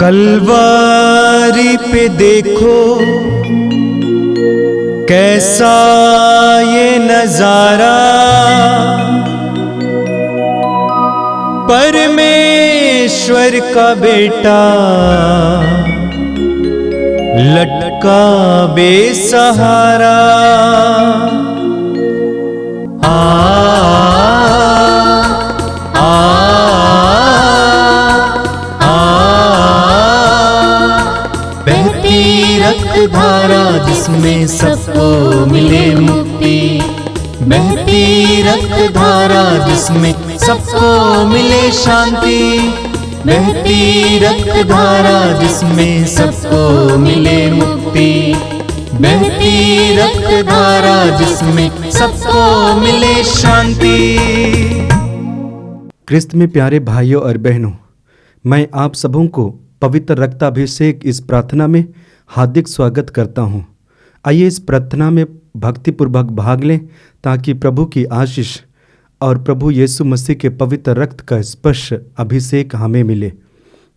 कलवारी पे देखो कैसा ये नजारा, परमेश्वर का बेटा लटका बेसहारा। धारा जिसमें सबको मिले मुक्ति, बहती रक्त धारा जिसमें सबको मिले शांति, बहती रक्त धारा जिसमें सबको मिले मुक्ति, बहती रक्त धारा जिसमें सबको मिले शांति। क्रिस्त में प्यारे भाइयों और बहनों, मैं आप सबों को पवित्र रक्ताभिषेक इस प्रार्थना में हार्दिक स्वागत करता हूं। आइए इस प्रार्थना में भक्तिपूर्वक भाग लें ताकि प्रभु की आशीष और प्रभु यीशु मसीह के पवित्र रक्त का स्पर्श अभिषेक हमें मिले।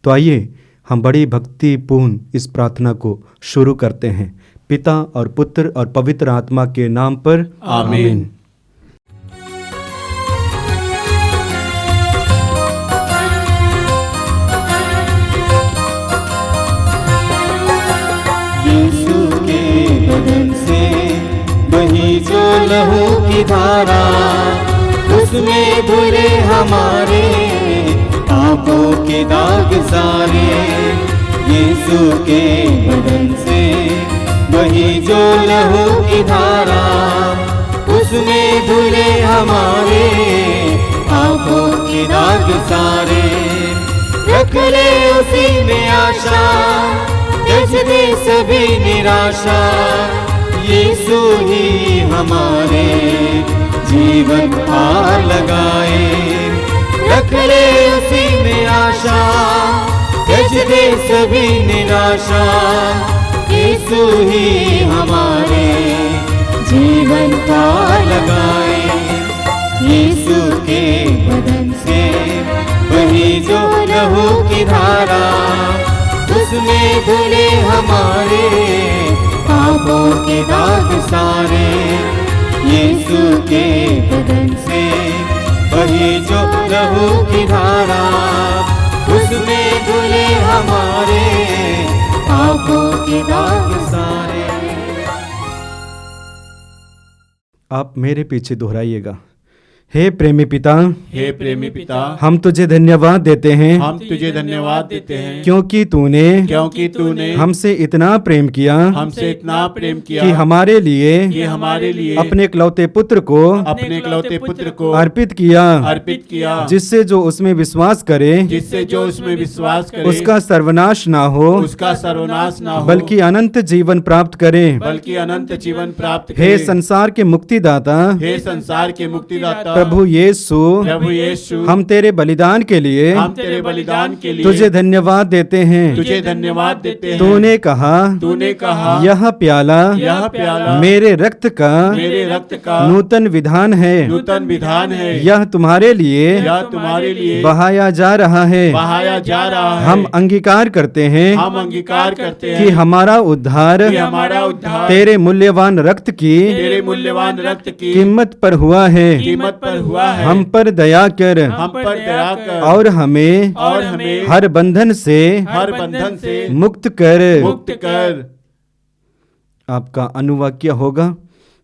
तो आइए हम बड़ी भक्तिपूर्ण इस प्रार्थना को शुरू करते हैं। पिता और पुत्र और पवित्र आत्मा के नाम पर आमीन। जो लहू की धारा उसमें धुले हमारे पापों के दाग सारे, यीशु के बदन से वही जो लहू की धारा उसमें धुले हमारे पापों के दाग सारे। रख ले उसी में आशा, त्यज दे सभी निराशा, यीशु ही हमारे जीवन पार लगाए। रख ले उसी में आशा, त्यज दे सभी निराशा, यीशु ही हमारे जीवन पार लगाए। यीशु के बदन से वही जो लहू की धारा उसमें धुले हमारे पापों के दाग सारे, यीशु के बदन से वही जो लहू की धारा उसमें धुले हमारे पापों के दाग सारे। आप मेरे पीछे दोहराइएगा। हे प्रेमी पिता, हे प्रेमी पिता, हम तुझे धन्यवाद देते हैं, हम तुझे धन्यवाद देते हैं क्योंकि तूने हमसे इतना प्रेम किया, हमसे इतना प्रेम किया कि हमारे लिए अपने इकलौते पुत्र को अर्पित किया, जिससे जो उसमें विश्वास करे उसका सर्वनाश ना हो, बल्कि अनंत जीवन प्राप्त करे। हे संसार के मुक्तिदाता, प्रभु यीशु, हम तेरे बलिदान के लिए तुझे धन्यवाद देते हैं। तूने कहा यह प्याला मेरे रक्त का नूतन विधान है, यह तुम्हारे लिए बहाया जा रहा है। हम अंगीकार करते हैं कि हमारा उद्धार तेरे मूल्यवान रक्त की कीमत पर हुआ है। हम पर दया कर और हमें हर बंधन से मुक्त कर। आपका अनुवाक्य होगा,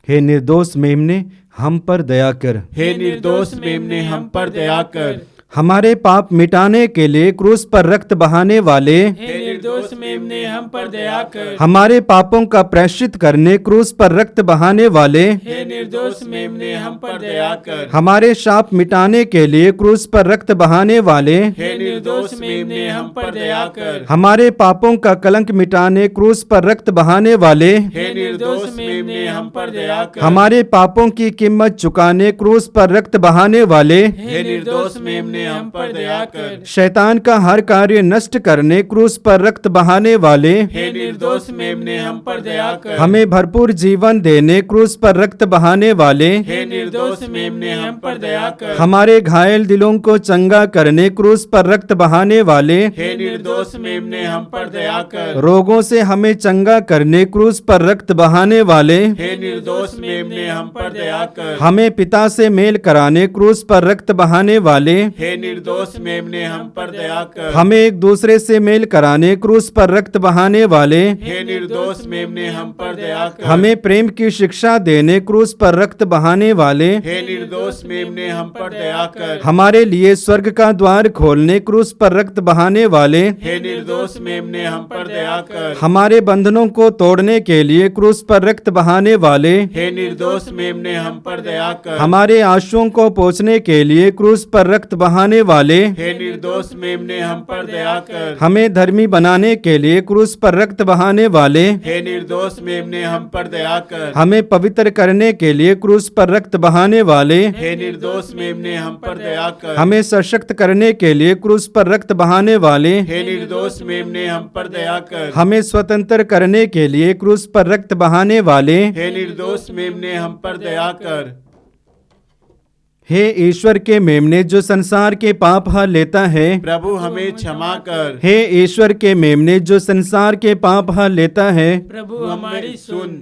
हे निर्दोष मेमने हम पर दया कर। हे निर्दोष मेमने हम पर दया कर। हमारे पाप मिटाने के लिए क्रूस पर रक्त बहाने वाले, हे निर्दोष मेमने हम पर दया कर। हमारे पापों का प्रायश्चित करने क्रूस पर रक्त बहाने वाले, हे निर्दोष मेमने हम पर दया कर। हमारे शाप मिटाने के लिए क्रूस पर रक्त बहाने वाले, हे निर्दोष मेमने हम पर दया कर। हमारे पापों का कलंक मिटाने क्रूस पर रक्त बहाने वाले, हे निर्दोष मेमने हम पर दया कर। हमारे पापों की कीमत चुकाने क्रूस पर रक्त बहाने वाले, हे निर्दोष मेमने हम पर दया कर। शैतान का हर कार्य नष्ट करने क्रूस पर रक्त बहाने वाले, हे निर्दोष मेमने हम पर दया कर। हमें भरपूर जीवन देने क्रूस पर रक्त बहाने वाले, हे निर्दोष मेमने हम पर दया कर। हमारे घायल दिलों को चंगा करने क्रूस पर रक्त बहाने वाले, हे निर्दोष मेमने हम पर दया कर। रोगों से हमें चंगा करने क्रूस पर रक्त बहाने वाले, हे निर्दोष मेमने हम पर दया कर। हमें पिता से मेल कराने क्रूस पर रक्त बहाने वाले, हे निर्दोष मेमने हम पर दया कर। हमें एक दूसरे से मेल कराने क्रूस पर रक्त बहाने वाले, हे निर्दोष मेमने हम पर दया कर। हमें प्रेम की शिक्षा देने क्रूस पर रक्त बहाने वाले, हे निर्दोष मेमने हम पर दया कर। हमारे लिए स्वर्ग का द्वार खोलने क्रूस पर रक्त बहाने वाले, हे निर्दोष मेमने हम पर दया कर। हमारे बंधनों को तोड़ने के लिए क्रूस पर रक्त बहाने वाले, हे निर्दोष मेमने हम पर दया कर। हमारे आंसुओं को पोंछने के लिए क्रूस पर रक्त बहाने वाले, हे निर्दोष मेमने हम पर दया कर। हमें धर्मी बनाने के लिए क्रूस पर रक्त बहाने वाले, हे निर्दोष मेमने हम पर दया कर। हमें पवित्र करने के लिए क्रूस पर रक्त बहाने वाले, हे निर्दोष मेमने हम पर दया कर। हमें सशक्त करने के लिए क्रूस पर रक्त बहाने वाले, हे निर्दोष मेमने हम पर दया कर। हमें स्वतंत्र करने के लिए क्रूस पर रक्त बहाने वाले, हे निर्दोष मेमने हम पर दया कर। हे ईश्वर के मेमने जो संसार के पाप हर लेता है, प्रभु हमें क्षमा कर। हे ईश्वर के मेमने जो संसार के पाप हर लेता है, प्रभु हमारी सुन।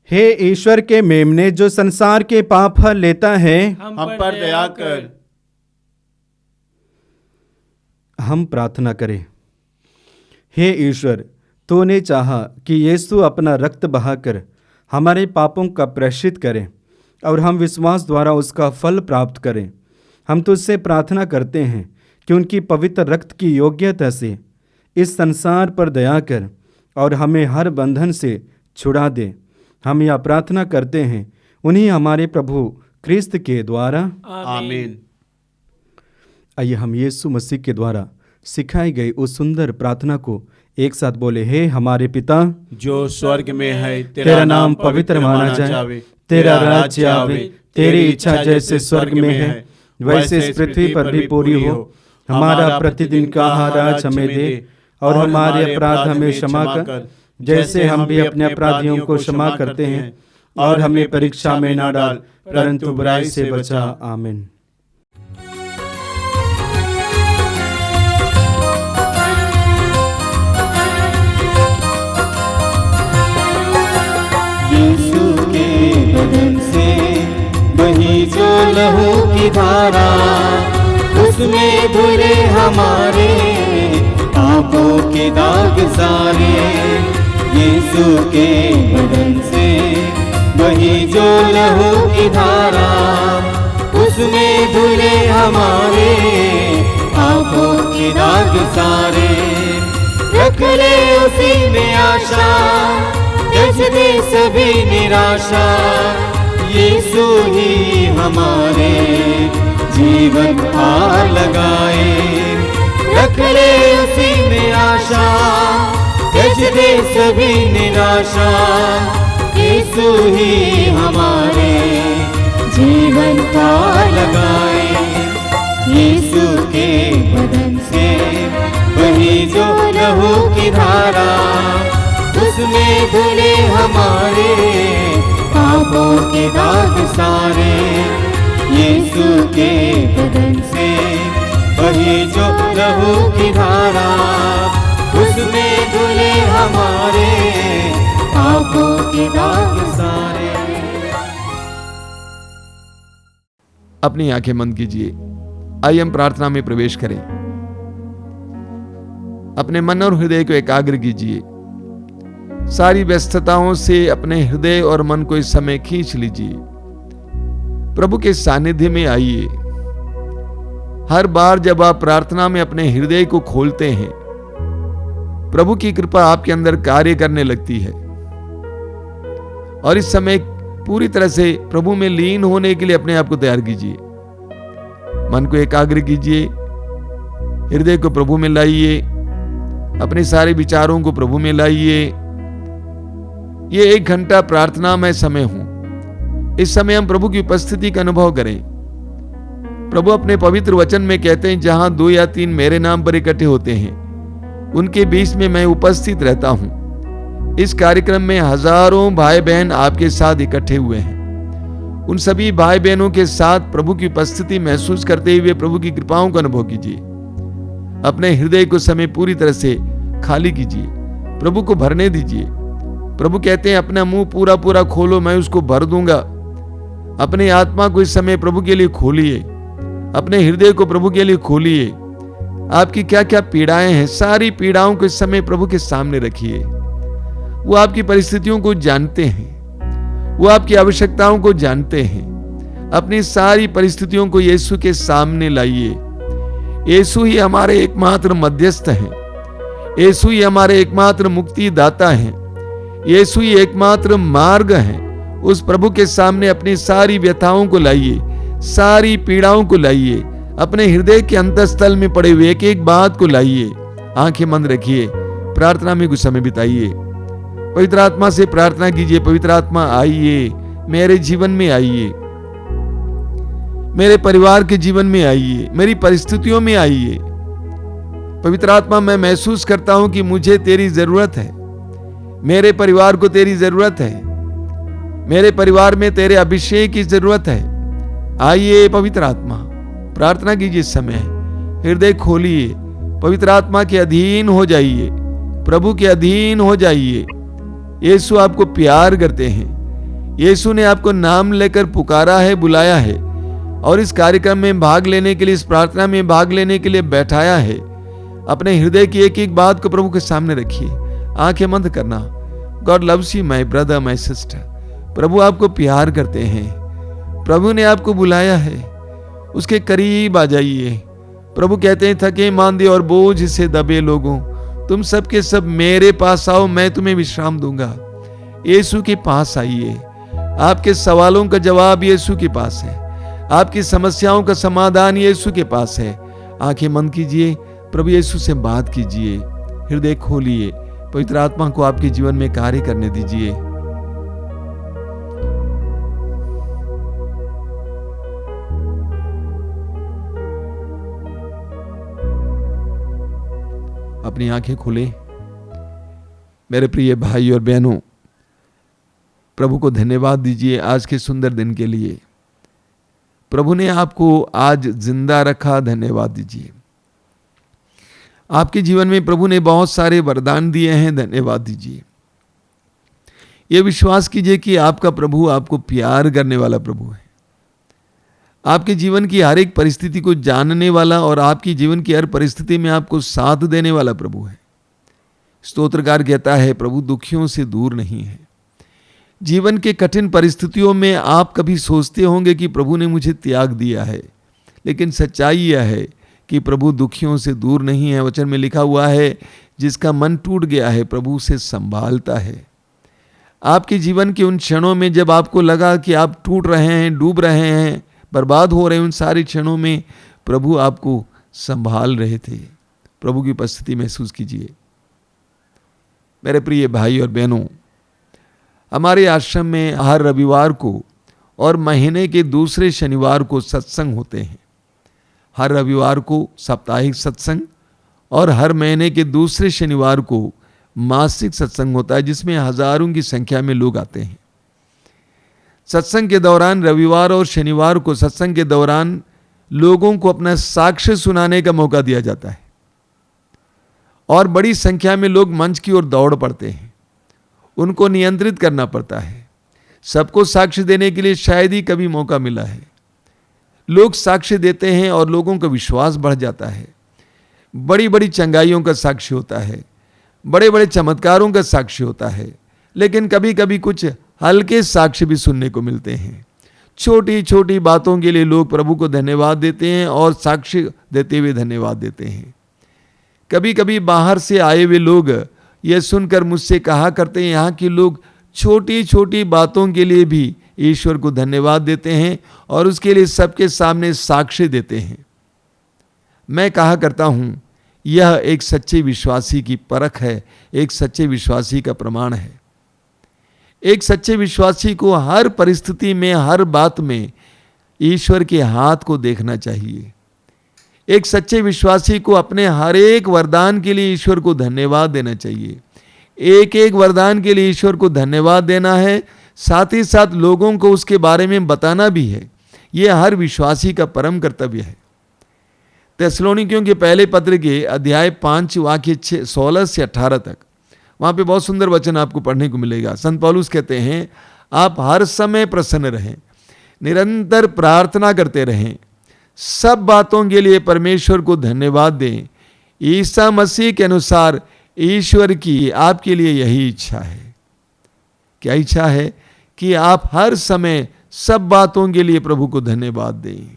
हे ईश्वर के मेमने जो संसार के पाप हर लेता है, हम पर दया कर। हम प्रार्थना करें। हे ईश्वर, तूने चाहा कि यीशु अपना रक्त बहाकर हमारे पापों का प्रायश्चित करे और हम विश्वास द्वारा उसका फल प्राप्त करें। हम तुझसे प्रार्थना करते हैं कि उनकी पवित्र रक्त की योग्यता से इस संसार पर दया कर और हमें हर बंधन से छुड़ा दे। हम यह प्रार्थना करते हैं उन्हीं हमारे प्रभु क्रिस्त के द्वारा, आमीन। आइए हम यीशु मसीह के द्वारा सिखाई गई उस सुंदर प्रार्थना को एक साथ बोले। हे हमारे पिता जो स्वर्ग में है, तेरा नाम पवित्र माना जाए, तेरा राज्य आवे, तेरी इच्छा जैसे स्वर्ग में है वैसे इस पृथ्वी पर भी पूरी हो। हमारा प्रतिदिन का आहार आज हमें दे और हमारे अपराध हमें क्षमा कर जैसे हम भी अपने अपराधियों को क्षमा करते हैं, और हमें परीक्षा में ना डाल परंतु बुराई से बचा। आमीन। यीशु के बदन से बही जो लहू की धारा, उसमें धुले हमारे पापों के दाग सारे। यीशु के बदन से बही जो लहू की धारा, उसमें धुले हमारे पापों के दाग सारे। रख ले उसी में आशा, त्यज दे सभी निराशा। यीशु ही हमारे जीवन पार लगाए। रख ले उसी में आशा, त्यज दे सभी निराशा। यीशु ही हमारे जीवन पार लगाए। यीशु के बदन से बही जो लहू की धारा, उसमें धुले हमारे पापों के दाग सारे। यीशु के बदन से बही जो लहू की धारा, उसमें धुले हमारे पापों के दाग सारे। अपनी आंखें बंद कीजिए। आइए हम प्रार्थना में प्रवेश करें। अपने मन और हृदय को एकाग्र कीजिए। सारी व्यस्तताओं से अपने हृदय और मन को इस समय खींच लीजिए। प्रभु के सानिध्य में आइए। हर बार जब आप प्रार्थना में अपने हृदय को खोलते हैं, प्रभु की कृपा आपके अंदर कार्य करने लगती है। और इस समय पूरी तरह से प्रभु में लीन होने के लिए अपने आप को तैयार कीजिए। मन को एकाग्र कीजिए, हृदय को प्रभु में लाइए, अपने सारे विचारों को प्रभु में लाइए। ये 1 घंटा प्रार्थनामय समय हो। इस समय हम प्रभु की उपस्थिति का अनुभव करें। प्रभु अपने पवित्र वचन में कहते हैं, जहां 2 या 3 मेरे नाम पर इकट्ठे होते हैं, उनके बीच में मैं उपस्थित रहता हूं। इस कार्यक्रम में हजारों भाई बहन आपके साथ इकट्ठे हुए हैं उन सभी भाई बहनों के साथ प्रभु की उपस्थिति महसूस करते हुए प्रभु की कृपाओं का अनुभव कीजिए। अपने हृदय को समय पूरी तरह से खाली कीजिए, प्रभु को भरने दीजिए। प्रभु कहते हैं अपना मुंह पूरा पूरा खोलो, मैं उसको भर दूंगा। अपने आत्मा को इस समय प्रभु के लिए खोलिए, अपने हृदय को प्रभु के लिए खोलिए। आपकी क्या क्या पीड़ाएं हैं, सारी पीड़ाओं को इस समय प्रभु के सामने रखिए। वो आपकी परिस्थितियों को जानते हैं, वो आपकी आवश्यकताओं को जानते हैं। अपनी सारी परिस्थितियों को यीशु के सामने लाइए। यीशु ही हमारे एकमात्र मध्यस्थ हैं, यीशु ही हमारे एकमात्र मुक्तिदाता हैं, यीशु ही एकमात्र मार्ग हैं। उस प्रभु के सामने अपनी सारी व्यथाओं को लाइए, सारी पीड़ाओं को लाइए, अपने हृदय के अंतस्थल में पड़े हुए एक एक बात को लाइए। आंखें बंद रखिए, प्रार्थना में कुछ समय बिताइए, पवित्र आत्मा से प्रार्थना कीजिए। पवित्र आत्मा आइए, मेरे जीवन में आइए, मेरे परिवार के जीवन में आइए, मेरी परिस्थितियों में आइए। पवित्र आत्मा, मैं महसूस करता हूं कि मुझे तेरी जरूरत है, मेरे परिवार को तेरी जरूरत है, मेरे परिवार में तेरे अभिषेक की जरूरत है। आइए पवित्र आत्मा, प्रार्थना कीजिए। इस समय हृदय खोलिए, पवित्र आत्मा के अधीन हो जाइए, प्रभु के अधीन हो जाइए। यीशु आपको प्यार करते हैं, यीशु ने आपको नाम लेकर पुकारा है, बुलाया है और इस कार्यक्रम में भाग लेने के लिए, इस प्रार्थना में भाग लेने के लिए बैठाया है। अपने हृदय की एक एक बात को प्रभु के सामने रखिए, आंखें बंद करना। God loves you my brother, my sister. प्रभु आपको प्यार करते हैं, प्रभु ने आपको बुलाया है, उसके करीब आ जाइए। प्रभु कहते हैं थके मांदे और बोझ से दबे लोगों, तुम सबके सब मेरे पास आओ, मैं तुम्हें विश्राम दूंगा। यीशु के पास आइए। आपके सवालों का जवाब यीशु के पास है, आपकी समस्याओं का समाधान यीशु के पास है। आंखें बंद कीजिए, प्रभु यीशु से बात कीजिए, हृदय खोलिए, पवित्र आत्मा को आपके जीवन में कार्य करने दीजिए। अपनी आंखें खोलें। मेरे प्रिय भाई और बहनों, प्रभु को धन्यवाद दीजिए आज के सुंदर दिन के लिए। प्रभु ने आपको आज जिंदा रखा, धन्यवाद दीजिए। आपके जीवन में प्रभु ने बहुत सारे वरदान दिए हैं, धन्यवाद दीजिए। यह विश्वास कीजिए कि आपका प्रभु आपको प्यार करने वाला प्रभु है, आपके जीवन की हर एक परिस्थिति को जानने वाला और आपकी जीवन की हर परिस्थिति में आपको साथ देने वाला प्रभु है। स्तोत्रकार कहता है प्रभु दुखियों से दूर नहीं है। जीवन के कठिन परिस्थितियों में आप कभी सोचते होंगे कि प्रभु ने मुझे त्याग दिया है, लेकिन सच्चाई यह है कि प्रभु दुखियों से दूर नहीं है। वचन में लिखा हुआ है जिसका मन टूट गया है प्रभु उसे संभालता है। आपके जीवन के उन क्षणों में जब आपको लगा कि आप टूट रहे हैं, डूब रहे हैं, बर्बाद हो रहे हैं, उन सारे क्षणों में प्रभु आपको संभाल रहे थे। प्रभु की उपस्थिति महसूस कीजिए। मेरे प्रिय भाई और बहनों, हमारे आश्रम में हर रविवार को और महीने के दूसरे शनिवार को सत्संग होते हैं। हर रविवार को साप्ताहिक सत्संग और हर महीने के दूसरे शनिवार को मासिक सत्संग होता है, जिसमें हजारों की संख्या में लोग आते हैं। सत्संग के दौरान, रविवार और शनिवार को सत्संग के दौरान लोगों को अपना साक्ष्य सुनाने का मौका दिया जाता है और बड़ी संख्या में लोग मंच की ओर दौड़ पड़ते हैं। उनको नियंत्रित करना पड़ता है। सबको साक्ष्य देने के लिए शायद ही कभी मौका मिला है। लोग साक्ष्य देते हैं और लोगों का विश्वास बढ़ जाता है। बड़ी बड़ी चंगाइयों का साक्ष्य होता है, बड़े बड़े चमत्कारों का साक्ष्य होता है, लेकिन कभी कभी कुछ हल्के साक्ष्य भी सुनने को मिलते हैं। छोटी छोटी बातों के लिए लोग प्रभु को धन्यवाद देते हैं और साक्ष्य देते हुए धन्यवाद देते हैं। कभी कभी बाहर से आए हुए लोग यह सुनकर मुझसे कहा करते हैं, यहाँ के लोग छोटी छोटी बातों के लिए भी ईश्वर को धन्यवाद देते हैं और उसके लिए सबके सामने साक्ष्य देते हैं। मैं कहा करता हूँ यह एक सच्चे विश्वासी की परख है, एक सच्चे विश्वासी का प्रमाण है। एक सच्चे विश्वासी को हर परिस्थिति में, हर बात में ईश्वर के हाथ को देखना चाहिए। एक सच्चे विश्वासी को अपने हर एक वरदान के लिए ईश्वर को धन्यवाद देना चाहिए। एक एक वरदान के लिए ईश्वर को धन्यवाद देना है, साथ ही साथ लोगों को उसके बारे में बताना भी है। यह हर विश्वासी का परम कर्तव्य है। थिस्सलुनीकियों के पहले पत्र के अध्याय 5 वाक्य 16 से 18 तक, वहां पे बहुत सुंदर वचन आपको पढ़ने को मिलेगा। संत पौलुस कहते हैं, आप हर समय प्रसन्न रहें, निरंतर प्रार्थना करते रहें, सब बातों के लिए परमेश्वर को धन्यवाद दें। ईसा मसीह के अनुसार ईश्वर की आपके लिए यही इच्छा है। क्या इच्छा है? कि आप हर समय सब बातों के लिए प्रभु को धन्यवाद दें।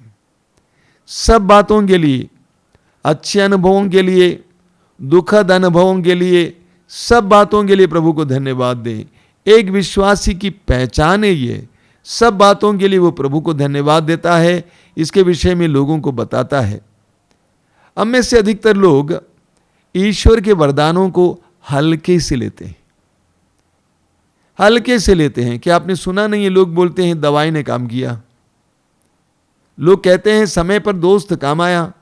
सब बातों के लिए, अच्छे अनुभवों के लिए, दुखद अनुभवों के लिए, सब बातों के लिए प्रभु को धन्यवाद दें। एक विश्वासी की पहचान है ये, सब बातों के लिए वो प्रभु को धन्यवाद देता है, इसके विषय में लोगों को बताता है। हम में से अधिकतर लोग ईश्वर के वरदानों को हल्के से लेते हैं, हल्के से लेते हैं। क्या आपने सुना नहीं है, लोग बोलते हैं दवाई ने काम किया, लोग कहते हैं समय पर दोस्त काम आया,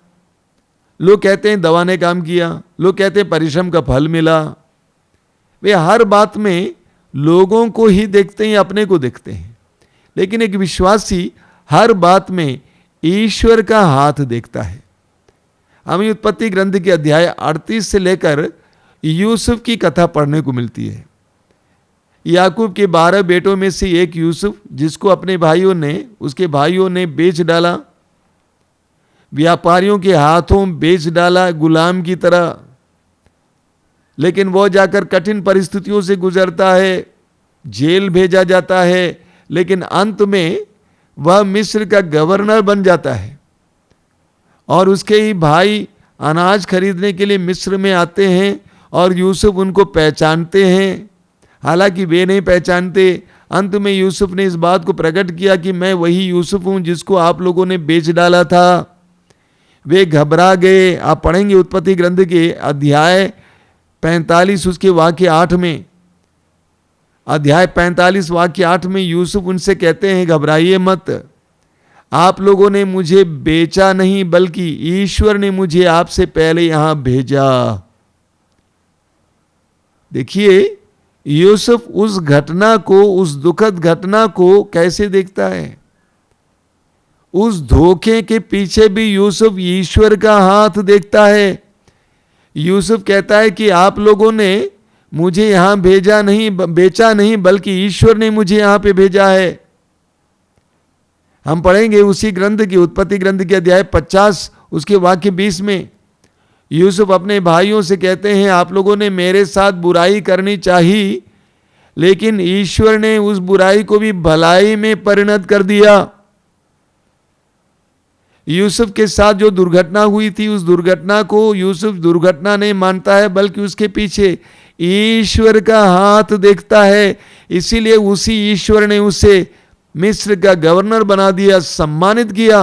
लोग कहते हैं दवा ने काम किया, लोग कहते हैं परिश्रम का फल मिला। वे हर बात में लोगों को ही देखते हैं, अपने को देखते हैं। लेकिन एक विश्वासी हर बात में ईश्वर का हाथ देखता है। हमें उत्पत्ति ग्रंथ के अध्याय 38 से लेकर यूसुफ की कथा पढ़ने को मिलती है। याकूब के 12 बेटों में से एक यूसुफ, जिसको अपने उसके भाइयों ने बेच डाला, व्यापारियों के हाथों बेच डाला गुलाम की तरह। लेकिन वो जाकर कठिन परिस्थितियों से गुजरता है, जेल भेजा जाता है, लेकिन अंत में वह मिस्र का गवर्नर बन जाता है। और उसके ही भाई अनाज खरीदने के लिए मिस्र में आते हैं और यूसुफ उनको पहचानते हैं, हालांकि वे नहीं पहचानते। अंत में यूसुफ ने इस बात को प्रकट किया कि मैं वही यूसुफ हूं जिसको आप लोगों ने बेच डाला था। वे घबरा गए। आप पढ़ेंगे उत्पत्ति ग्रंथ के अध्याय 45 उसके वाक्य 8 में, अध्याय 45 वाक्य 8 में यूसुफ उनसे कहते हैं, घबराइए मत, आप लोगों ने मुझे बेचा नहीं बल्कि ईश्वर ने मुझे आपसे पहले यहां भेजा। देखिए यूसुफ उस घटना को, उस दुखद घटना को कैसे देखता है। उस धोखे के पीछे भी यूसुफ ईश्वर का हाथ देखता है। यूसुफ कहता है कि आप लोगों ने मुझे यहां बेचा नहीं बल्कि ईश्वर ने मुझे यहां पे भेजा है। हम पढ़ेंगे उसी ग्रंथ की, उत्पत्ति ग्रंथ के अध्याय 50 उसके वाक्य 20 में यूसुफ अपने भाइयों से कहते हैं, आप लोगों ने मेरे साथ बुराई करनी चाहिए, लेकिन ईश्वर ने उस बुराई को भी भलाई में परिणत कर दिया। यूसुफ के साथ जो दुर्घटना हुई थी, उस दुर्घटना को यूसुफ दुर्घटना नहीं मानता है, बल्कि उसके पीछे ईश्वर का हाथ देखता है। इसीलिए उसी ईश्वर ने उसे मिस्र का गवर्नर बना दिया, सम्मानित किया।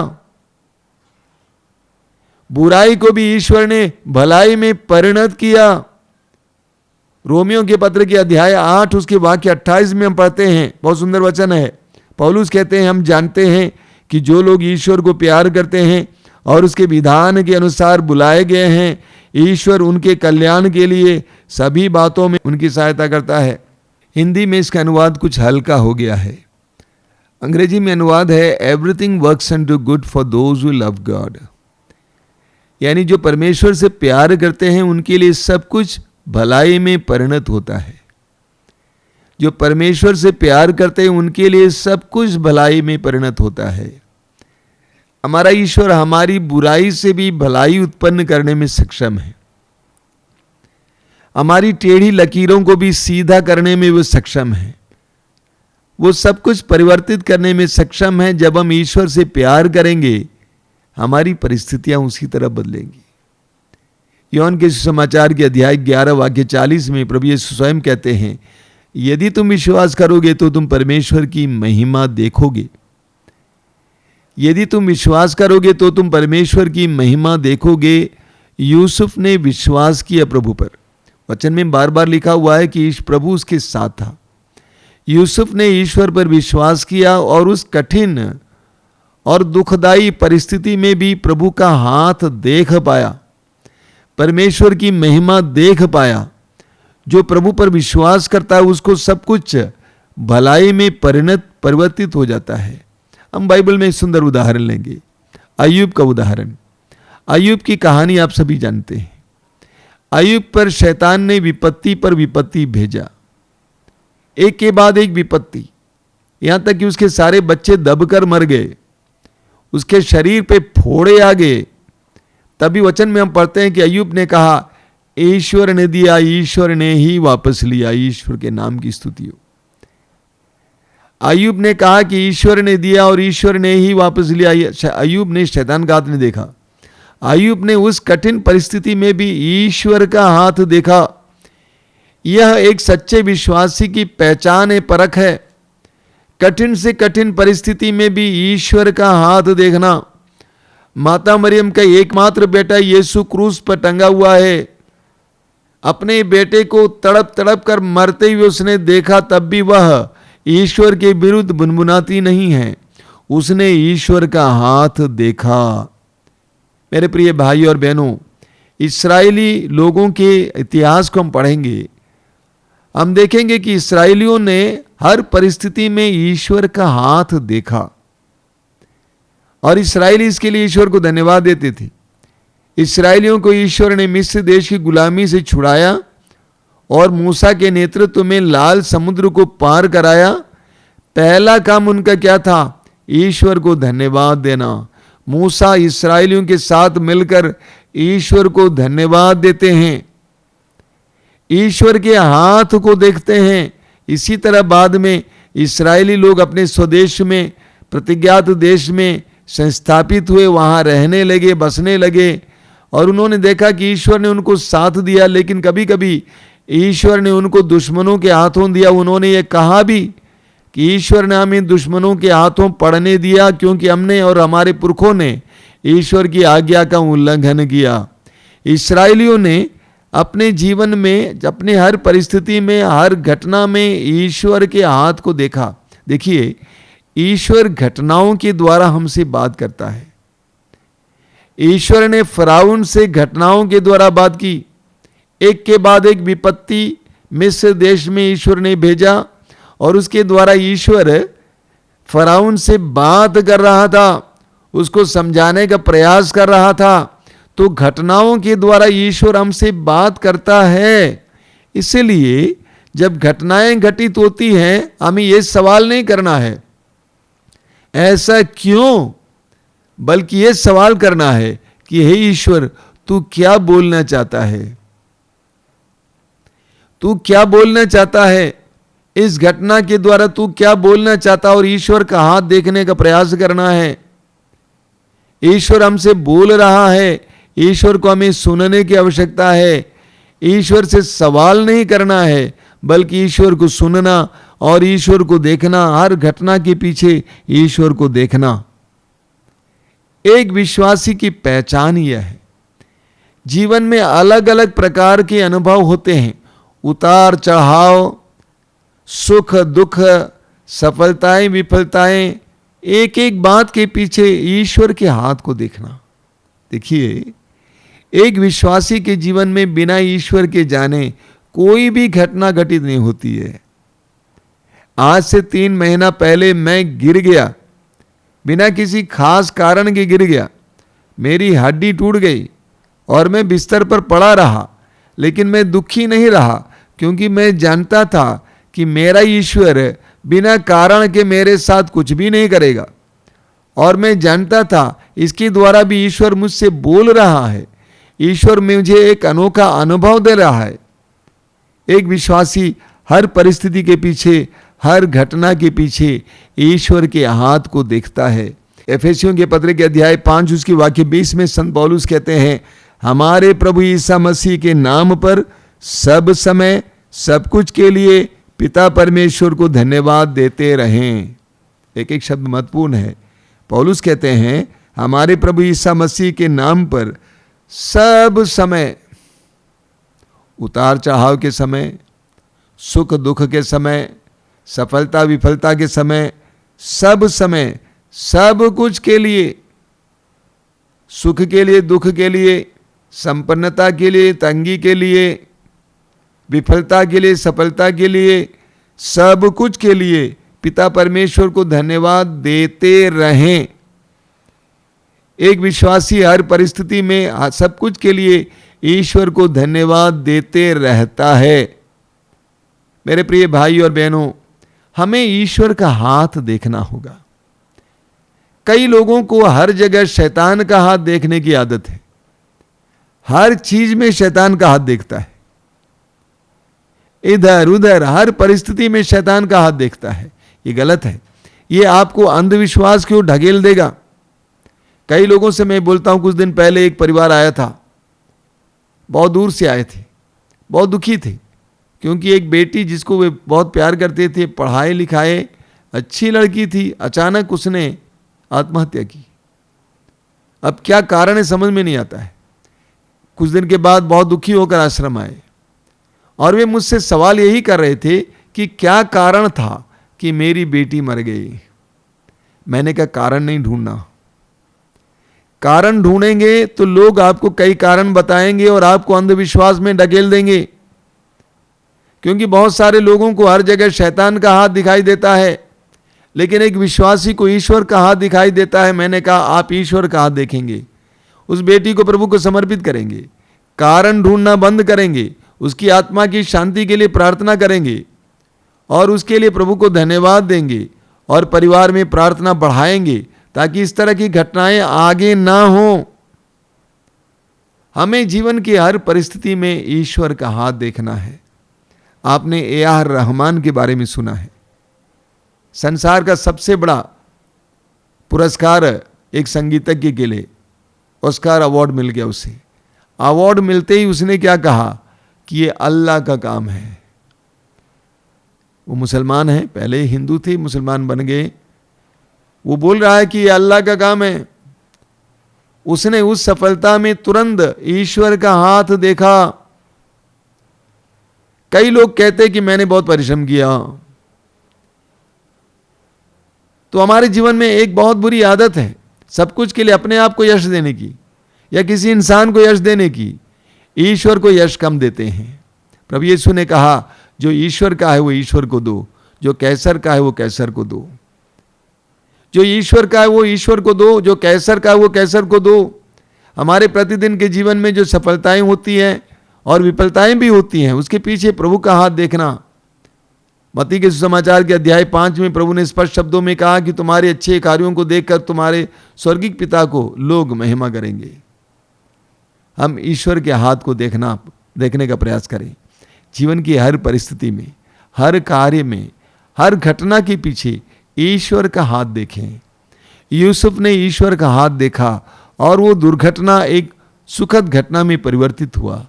बुराई को भी ईश्वर ने भलाई में परिणत किया। रोमियो के पत्र के अध्याय 8 उसके वाक्य 28 में हम पढ़ते हैं, बहुत सुंदर वचन है। पौलुस कहते हैं, हम जानते हैं कि जो लोग ईश्वर को प्यार करते हैं और उसके विधान के अनुसार बुलाए गए हैं, ईश्वर उनके कल्याण के लिए सभी बातों में उनकी सहायता करता है। हिंदी में इसका अनुवाद कुछ हल्का हो गया है। अंग्रेजी में अनुवाद है, everything works unto good for those who love God. यानी जो परमेश्वर से प्यार करते हैं उनके लिए सब कुछ भलाई में परिणत होता है। जो परमेश्वर से प्यार करते हैं उनके लिए सब कुछ भलाई में परिणत होता है। हमारा ईश्वर हमारी बुराई से भी भलाई उत्पन्न करने में सक्षम है। हमारी टेढ़ी लकीरों को भी सीधा करने में वो सक्षम है। वो सब कुछ परिवर्तित करने में सक्षम है। जब हम ईश्वर से प्यार करेंगे हमारी परिस्थितियां उसी तरह बदलेंगी। योहन के सुसमाचार के अध्याय 11 वाक्य 40 में प्रभु यीशु स्वयं कहते हैं, यदि तुम विश्वास करोगे तो तुम परमेश्वर की महिमा देखोगे। यदि तुम विश्वास करोगे तो तुम परमेश्वर की महिमा देखोगे। यूसुफ ने विश्वास किया प्रभु पर। वचन में बार बार लिखा हुआ है कि प्रभु उसके साथ था। यूसुफ ने ईश्वर पर विश्वास किया और उस कठिन और दुखदाई परिस्थिति में भी प्रभु का हाथ देख पाया, परमेश्वर की महिमा देख पाया। जो प्रभु पर विश्वास करता है उसको सब कुछ भलाई में परिवर्तित हो जाता है। हम बाइबल में एक सुंदर उदाहरण लेंगे, अय्यूब का उदाहरण। अय्यूब की कहानी आप सभी जानते हैं। अय्यूब पर शैतान ने विपत्ति पर विपत्ति भेजा, एक के बाद एक विपत्ति, यहां तक कि उसके सारे बच्चे दबकर मर गए, उसके शरीर पे फोड़े आ गए। तभी वचन में हम पढ़ते हैं कि अय्यूब ने कहा, ईश्वर ने दिया, ईश्वर ने ही वापस लिया। ईश्वर के नाम की स्तुति हो। अय्यूब ने कहा कि ईश्वर ने दिया और ईश्वर ने ही वापस लिया। अय्यूब ने शैतान का हाथ नहीं देखा। अय्यूब ने उस कठिन परिस्थिति में भी ईश्वर का हाथ देखा। यह एक सच्चे विश्वासी की पहचान है, परख है। कठिन से कठिन परिस्थिति में भी ईश्वर का हाथ देखना। माता मरियम का एकमात्र बेटा यीशु क्रूस पर टंगा हुआ है। अपने बेटे को तड़प तड़प कर मरते हुए उसने देखा, तब भी वह ईश्वर के विरुद्ध बुनबुनाती नहीं है। उसने ईश्वर का हाथ देखा। मेरे प्रिय भाई और बहनों, इस्राएली लोगों के इतिहास को हम पढ़ेंगे, हम देखेंगे कि इस्राएलियों ने हर परिस्थिति में ईश्वर का हाथ देखा और इस्राएली इसके लिए ईश्वर को धन्यवाद देते थे। इस्राएलियों को ईश्वर ने मिस्र देश की गुलामी से छुड़ाया और मूसा के नेतृत्व में लाल समुद्र को पार कराया। पहला काम उनका क्या था? ईश्वर को धन्यवाद देना। मूसा इस्राएलियों के साथ मिलकर ईश्वर को धन्यवाद देते हैं, ईश्वर के हाथ को देखते हैं। इसी तरह बाद में इस्राएली लोग अपने स्वदेश में, प्रतिज्ञात देश में संस्थापित हुए, वहां रहने लगे, बसने लगे और उन्होंने देखा कि ईश्वर ने उनको साथ दिया। लेकिन कभी कभी ईश्वर ने उनको दुश्मनों के हाथों दिया। उन्होंने ये कहा भी कि ईश्वर ने हमें दुश्मनों के हाथों पड़ने दिया क्योंकि हमने और हमारे पुरखों ने ईश्वर की आज्ञा का उल्लंघन किया। इस्राएलियों ने अपने जीवन में, अपने हर परिस्थिति में, हर घटना में ईश्वर के हाथ को देखा। देखिए, ईश्वर घटनाओं के द्वारा हमसे बात करता है। ईश्वर ने फिरौन से घटनाओं के द्वारा बात की। एक के बाद एक विपत्ति मिस्र देश में ईश्वर ने भेजा और उसके द्वारा ईश्वर फिरौन से बात कर रहा था, उसको समझाने का प्रयास कर रहा था। तो घटनाओं के द्वारा ईश्वर हमसे बात करता है। इसलिए जब घटनाएं घटित होती हैं, हमें यह सवाल नहीं करना है ऐसा क्यों, बल्कि यह सवाल करना है कि हे ईश्वर, तू क्या बोलना चाहता है? तू क्या बोलना चाहता है इस घटना के द्वारा? तू क्या बोलना चाहता? और ईश्वर का हाथ देखने का प्रयास करना है। ईश्वर हमसे बोल रहा है, ईश्वर को हमें सुनने की आवश्यकता है। ईश्वर से सवाल नहीं करना है, बल्कि ईश्वर को सुनना और ईश्वर को देखना। हर घटना के पीछे ईश्वर को देखना एक विश्वासी की पहचान यह है। जीवन में अलग अलग प्रकार के अनुभव होते हैं, उतार चढ़ाव, सुख दुख, सफलताएं विफलताएं। एक एक बात के पीछे ईश्वर के हाथ को देखना। देखिए, एक विश्वासी के जीवन में बिना ईश्वर के जाने कोई भी घटना घटित नहीं होती है। आज से 3 महीना पहले मैं गिर गया, बिना किसी खास कारण के गिर गया। मेरी हड्डी टूट गई और मैं बिस्तर पर पड़ा रहा, लेकिन मैं दुखी नहीं रहा क्योंकि मैं जानता था कि मेरा ईश्वर बिना कारण के मेरे साथ कुछ भी नहीं करेगा। और मैं जानता था इसके द्वारा भी ईश्वर मुझसे बोल रहा है, ईश्वर मुझे एक अनोखा अनुभव दे रहा है। एक विश्वासी हर परिस्थिति के पीछे, हर घटना के पीछे ईश्वर के हाथ को देखता है। एफेसियों के पत्र के अध्याय 5 उसकी वाक्य 20 में संत पौलुस कहते हैं, हमारे प्रभु यीशु मसीह के नाम पर सब समय सब कुछ के लिए पिता परमेश्वर को धन्यवाद देते रहें। एक एक शब्द महत्वपूर्ण है। पौलुस कहते हैं हमारे प्रभु यीशु मसीह के नाम पर सब समय, उतार चढ़ाव के समय, सुख दुख के समय, सफलता विफलता के समय, सब समय सब कुछ के लिए, सुख के लिए, दुख के लिए, संपन्नता के लिए, तंगी के लिए, विफलता के लिए, सफलता के लिए, सब कुछ के लिए पिता परमेश्वर को धन्यवाद देते रहें। एक विश्वासी हर परिस्थिति में सब कुछ के लिए ईश्वर को धन्यवाद देते रहता है। मेरे प्रिय भाई और बहनों, हमें ईश्वर का हाथ देखना होगा। कई लोगों को हर जगह शैतान का हाथ देखने की आदत है। हर चीज में शैतान का हाथ देखता है, इधर उधर हर परिस्थिति में शैतान का हाथ देखता है। ये गलत है। ये आपको अंधविश्वास की ओर ढकेल देगा। कई लोगों से मैं बोलता हूं, कुछ दिन पहले एक परिवार आया था, बहुत दूर से आए थे, बहुत दुखी थे, क्योंकि एक बेटी जिसको वे बहुत प्यार करते थे, पढ़ाए लिखाए अच्छी लड़की थी, अचानक उसने आत्महत्या की। अब क्या कारण है समझ में नहीं आता है। कुछ दिन के बाद बहुत दुखी होकर आश्रम आए और वे मुझसे सवाल यही कर रहे थे कि क्या कारण था कि मेरी बेटी मर गई। मैंने कहा कारण नहीं ढूंढना। कारण ढूंढेंगे तो लोग आपको कई कारण बताएंगे और आपको अंधविश्वास में ढकेल देंगे, क्योंकि बहुत सारे लोगों को हर जगह शैतान का हाथ दिखाई देता है, लेकिन एक विश्वासी को ईश्वर का हाथ दिखाई देता है। मैंने कहा आप ईश्वर का हाथ देखेंगे, उस बेटी को प्रभु को समर्पित करेंगे, कारण ढूंढना बंद करेंगे, उसकी आत्मा की शांति के लिए प्रार्थना करेंगे और उसके लिए प्रभु को धन्यवाद देंगे और परिवार में प्रार्थना बढ़ाएंगे ताकि इस तरह की घटनाएं आगे ना हो। हमें जीवन की हर परिस्थिति में ईश्वर का हाथ देखना है। आपने ए.आर. रहमान के बारे में सुना है। संसार का सबसे बड़ा पुरस्कार एक संगीतज्ञ के लिए ऑस्कार अवार्ड मिल गया उसे। अवार्ड मिलते ही उसने क्या कहा कि ये अल्लाह का काम है। वो मुसलमान है, पहले हिंदू थे, मुसलमान बन गए। वो बोल रहा है कि ये अल्लाह का काम है। उसने उस सफलता में तुरंत ईश्वर का हाथ देखा। कई लोग कहते कि मैंने बहुत परिश्रम किया। तो हमारे जीवन में एक बहुत बुरी आदत है सब कुछ के लिए अपने आप को यश देने की या किसी इंसान को यश देने की। ईश्वर को यश कम देते हैं। प्रभु यीशु ने कहा जो ईश्वर का है वो ईश्वर को दो, जो कैसर का है वो कैसर को दो। जो ईश्वर का है वो ईश्वर को दो, जो कैसर का है वो कैसर को दो। हमारे प्रतिदिन के जीवन में जो सफलताएं होती हैं और विफलताएं भी होती हैं, उसके पीछे प्रभु का हाथ देखना। मत्ती के सुसमाचार के अध्याय 5 में प्रभु ने स्पष्ट शब्दों में कहा कि तुम्हारे अच्छे कार्यों को देखकर तुम्हारे स्वर्गिक पिता को लोग महिमा करेंगे। हम ईश्वर के हाथ को देखने का प्रयास करें। जीवन की हर परिस्थिति में, हर कार्य में, हर घटना के पीछे ईश्वर का हाथ देखें। यूसुफ ने ईश्वर का हाथ देखा और वो दुर्घटना एक सुखद घटना में परिवर्तित हुआ।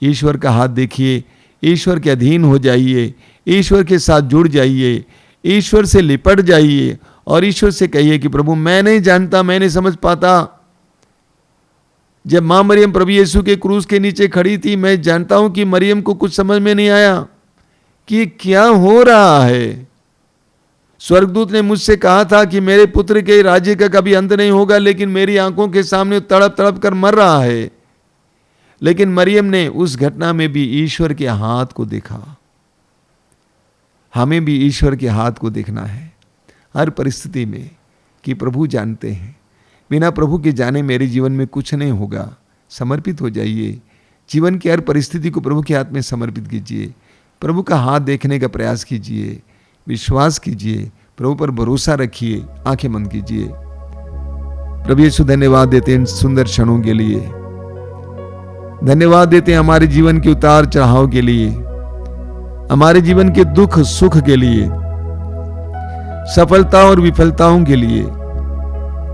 ईश्वर का हाथ देखिए, ईश्वर के अधीन हो जाइए, ईश्वर के साथ जुड़ जाइए, ईश्वर से लिपट जाइए और ईश्वर से कहिए कि प्रभु मैं नहीं जानता, मैं नहीं समझ पाता। जब मां मरियम प्रभु यीशु के क्रूस के नीचे खड़ी थी, मैं जानता हूं कि मरियम को कुछ समझ में नहीं आया कि क्या हो रहा है। स्वर्गदूत ने मुझसे कहा था कि मेरे पुत्र के राज्य का कभी अंत नहीं होगा, लेकिन मेरी आंखों के सामने तड़प तड़प कर मर रहा है। लेकिन मरियम ने उस घटना में भी ईश्वर के हाथ को देखा। हमें भी ईश्वर के हाथ को देखना है हर परिस्थिति में कि प्रभु जानते हैं। बिना प्रभु के जाने मेरे जीवन में कुछ नहीं होगा। समर्पित हो जाइए। जीवन की हर परिस्थिति को प्रभु के हाथ में समर्पित कीजिए। प्रभु का हाथ देखने का प्रयास कीजिए, विश्वास कीजिए, प्रभु पर भरोसा रखिए, आंखें बंद कीजिए। प्रभु यीशु धन्यवाद देते हैं इन सुंदर क्षणों के लिए। धन्यवाद देते हैं हमारे जीवन के उतार चढ़ाव के लिए, हमारे जीवन के दुख सुख के लिए, सफलता और विफलताओं के लिए,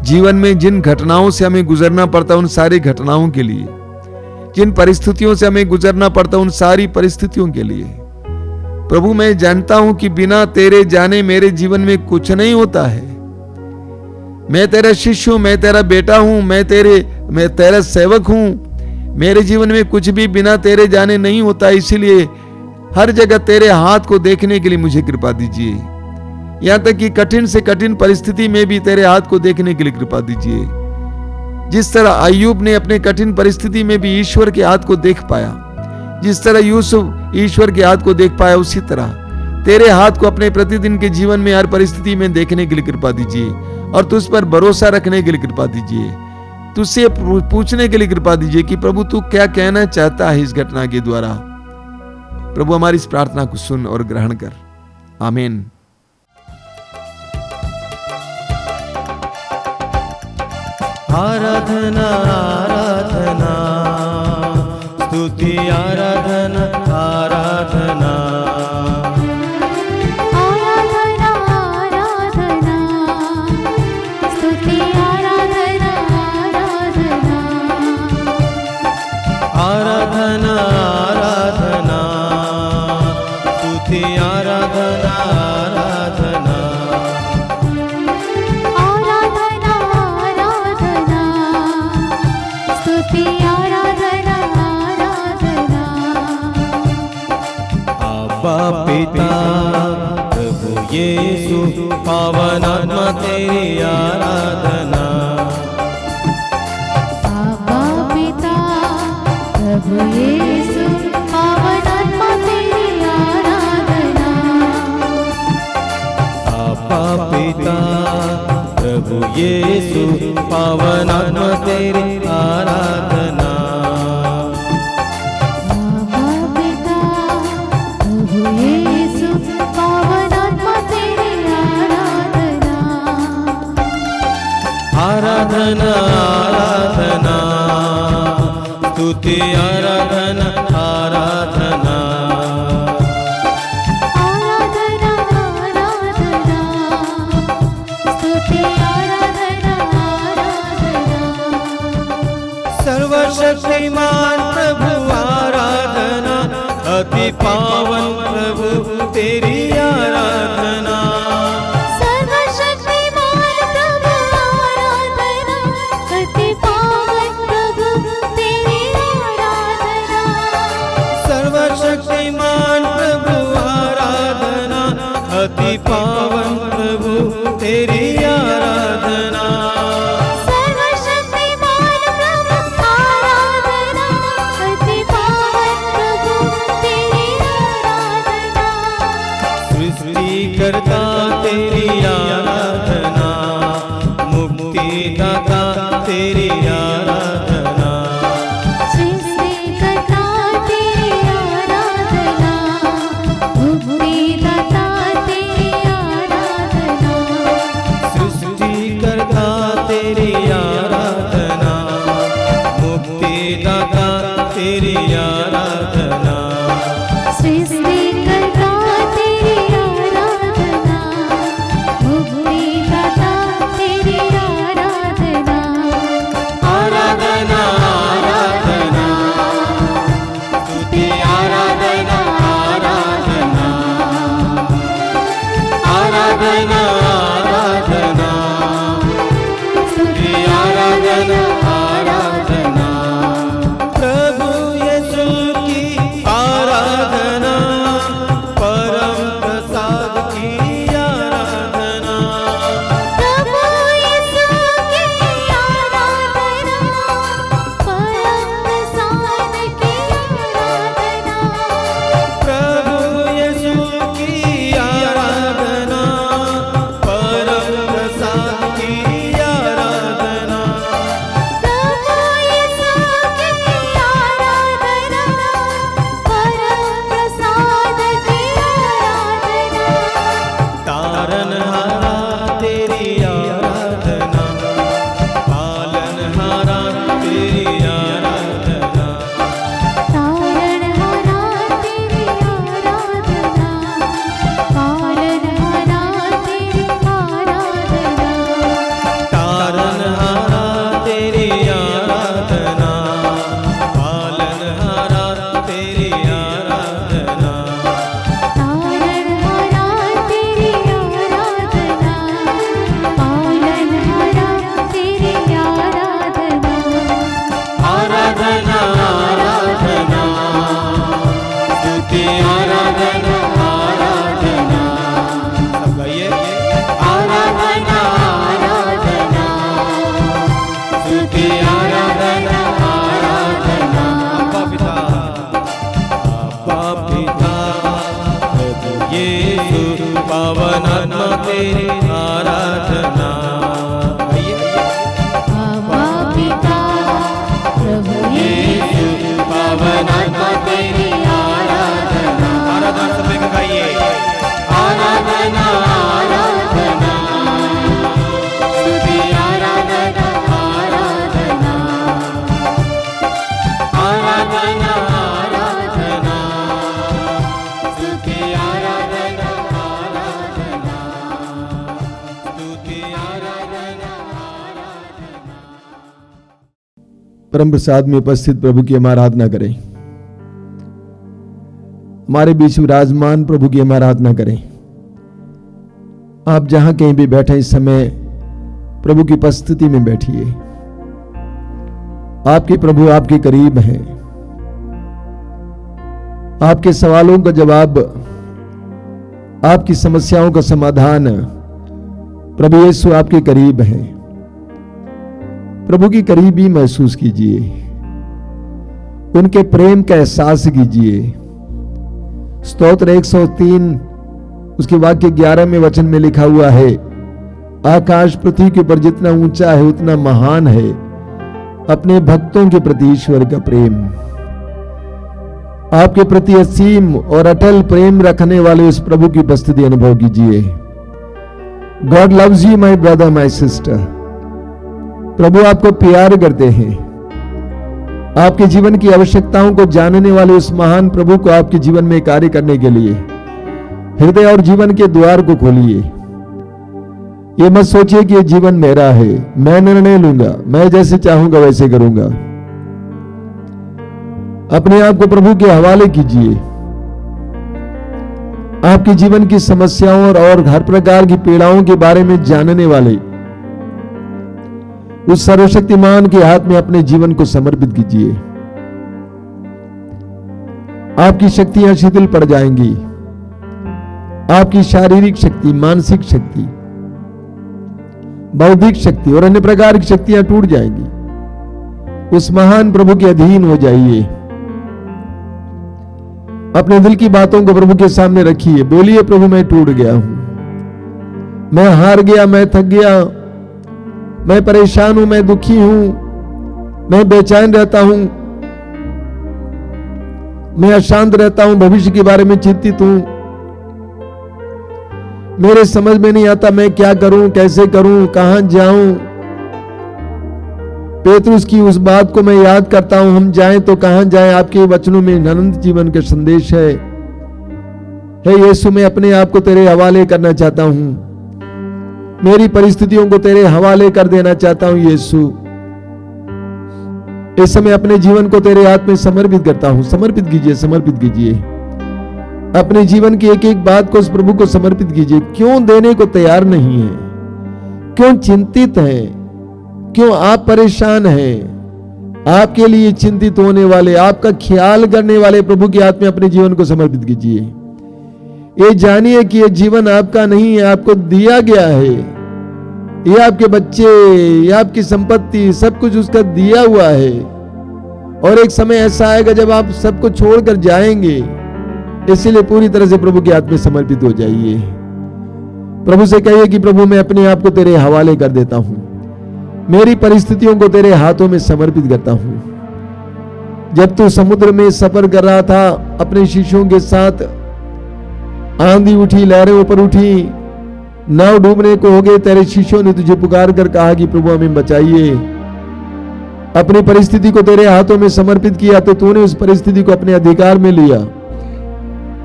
जीवन में जिन घटनाओं से हमें गुजरना पड़ता उन सारी घटनाओं के लिए, जिन परिस्थितियों से हमें गुजरना पड़ता उन सारी परिस्थितियों के लिए। प्रभु मैं जानता हूं कि बिना तेरे जाने मेरे जीवन में कुछ नहीं होता है। मैं तेरा शिष्य हूं, मैं तेरा बेटा हूं, मैं तेरा सेवक हूं। मेरे जीवन में कुछ भी बिना तेरे जाने नहीं होता। इसीलिए हर जगह तेरे हाथ को देखने के लिए मुझे कृपा दीजिए। यहां तक कि कठिन से कठिन परिस्थिति में भी तेरे हाथ को देखने के लिए कृपा दीजिए। जिस तरह अय्यूब ने अपने कठिन परिस्थिति में भी ईश्वर के हाथ को देख पाया, जिस तरह यूसुफ ईश्वर के हाथ को देख पाया, उसी तरह तेरे हाथ को अपने प्रतिदिन के जीवन में हर परिस्थिति में देखने के लिए कृपा दीजिए और तुझ पर भरोसा रखने के लिए कृपा दीजिए। तुझसे पूछने के लिए कृपा दीजिए कि प्रभु तू क्या कहना चाहता है इस घटना के द्वारा। प्रभु हमारी इस प्रार्थना को सुन और ग्रहण कर। आमीन। आराधना आराधना स्तुति आराधना आराधना आराधना आराधना स्तुति आराधना आराधना आराधना आराधना स्तुति आराधना आराधना आराधना आराधना स्तुति आराधना आराधना आबा पिता प्रभु यीशु पावन आत्मा तेरी आराधना आबा पिता प्रभु यीशु पावन आत्मा तेरी आराधना आबा पिता प्रभु यीशु पावन आत्मा तेरी आराधना आबा पिता प्रभु यीशु पावन आत्मा तेरी आराधना आराधना आराधना स्तुति आराधना आराधना आराधना आराधना स्तुति आराधना आराधना सर्वशक्तिमान प्रभु आराधना अति पावन प्रभु तेरी आराधना सर्वशक्तिमान प्रभु आराधना अति पावन प्रभु तेरी आराधना सर्वशक्तिमान प्रभु आराधना अति पावन प्रभु तेरी आराधना सर्वशक्तिमान प्रभु आराधना अति पावन प्रभु तेरी आराधना सृष्टिकर्ता तेरी आराधना मुक्तिदाता तेरी आराधना सृष्टिकर्ता तेरी आराधना मुक्तिदाता तेरी आराधना सृष्टिकर्ता तेरी आराधना मुक्तिदाता तेरी आराधना सृष्टिकर्ता तेरी आराधना मुक्तिदाता तेरी आराधना आराधना आराधना स्तुति आराधना आराधना आराधना आराधना स्तुति आराधना आराधना प्रभु यीशु पावन आत्मा तेरी आराधना। आवा पिता प्रभु यीशु पावन आत्मा तेरी आराधना। आराधना सब मिलकर गाइए। आराधना आराधना स्तुति आराधना आराधना आराधना आराधना स्तुति आराधना आराधना स्तुति आराधना आराधना। परम प्रसाद में उपस्थित प्रभु की हम आराधना करें। हमारे बीच विराजमान प्रभु की हम आराधना करें। आप जहां कहीं भी बैठे इस समय प्रभु की उपस्थिति में बैठिए। आपके प्रभु आपके करीब हैं। आपके सवालों का जवाब, आपकी समस्याओं का समाधान प्रभु यीशु आपके करीब हैं। प्रभु की करीबी महसूस कीजिए, उनके प्रेम का एहसास कीजिए। स्तोत्र 103 उसके वाक्य 11 में वचन में लिखा हुआ है, आकाश पृथ्वी के ऊपर जितना ऊंचा है उतना महान है अपने भक्तों के प्रति ईश्वर का प्रेम। आपके प्रति असीम और अटल प्रेम रखने वाले उस प्रभु की उपस्थिति अनुभव कीजिए। God loves you my brother my sister. प्रभु आपको प्यार करते हैं। आपके जीवन की आवश्यकताओं को जानने वाले उस महान प्रभु को आपके जीवन में कार्य करने के लिए हृदय और जीवन के द्वार को खोलिए। ये मत सोचिए कि ये जीवन मेरा है, मैं निर्णय लूंगा, मैं जैसे चाहूंगा वैसे करूंगा। अपने आप को प्रभु के हवाले कीजिए। आपके जीवन की समस्याओं और हर प्रकार की पीड़ाओं के बारे में जानने वाले उस सर्वशक्तिमान के हाथ में अपने जीवन को समर्पित कीजिए। आपकी शक्तियां शिथिल पड़ जाएंगी। आपकी शारीरिक शक्ति, मानसिक शक्ति, बौद्धिक शक्ति और अन्य प्रकार की शक्तियां टूट जाएंगी। उस महान प्रभु के अधीन हो जाइए। अपने दिल की बातों को प्रभु के सामने रखिए। बोलिए, प्रभु मैं टूट गया हूं, मैं हार गया, मैं थक गया, मैं परेशान हूं, मैं दुखी हूं, मैं बेचैन रहता हूं, मैं अशांत रहता हूं, भविष्य के बारे में चिंतित हूं, मेरे समझ में नहीं आता मैं क्या करूं, कैसे करूं, कहां जाऊं। पेतरुस की उस बात को मैं याद करता हूं, हम जाएं तो कहां जाएं। आपके वचनों में अनंत जीवन का संदेश है। हे यीशु, मैं अपने आप को तेरे हवाले करना चाहता हूं। मेरी परिस्थितियों को तेरे हवाले कर देना चाहता हूं यीशु। इस समय अपने जीवन को तेरे हाथ में समर्पित करता हूं। समर्पित कीजिए, समर्पित कीजिए। अपने जीवन की एक एक बात को उस प्रभु को समर्पित कीजिए। क्यों देने को तैयार नहीं है? क्यों चिंतित हैं? क्यों आप परेशान हैं? आपके लिए चिंतित होने वाले, आपका ख्याल करने वाले प्रभु के हाथ में अपने जीवन को समर्पित कीजिए। ये जानिए कि ये जीवन आपका नहीं है, आपको दिया गया है। ये आपके बच्चे, ये आपकी संपत्ति, सब कुछ उसका दिया हुआ है। और एक समय ऐसा आएगा जब आप सबको छोड़कर जाएंगे। इसलिए पूरी तरह से प्रभु के हाथ में समर्पित हो जाइए। प्रभु से कहिए कि प्रभु मैं अपने आप को तेरे हवाले कर देता हूं। मेरी परिस्थितियों को तेरे हाथों में समर्पित करता हूं। जब तू समुद्र में सफर कर रहा था अपने शिष्यों के साथ, आंधी उठी, लहरें ऊपर उठी, नाव डूबने को हो गए, तेरे शिष्यों ने तुझे पुकार कर कहा कि प्रभु हमें बचाइए। अपनी परिस्थिति को तेरे हाथों में समर्पित किया तो तूने उस परिस्थिति को अपने अधिकार में लिया।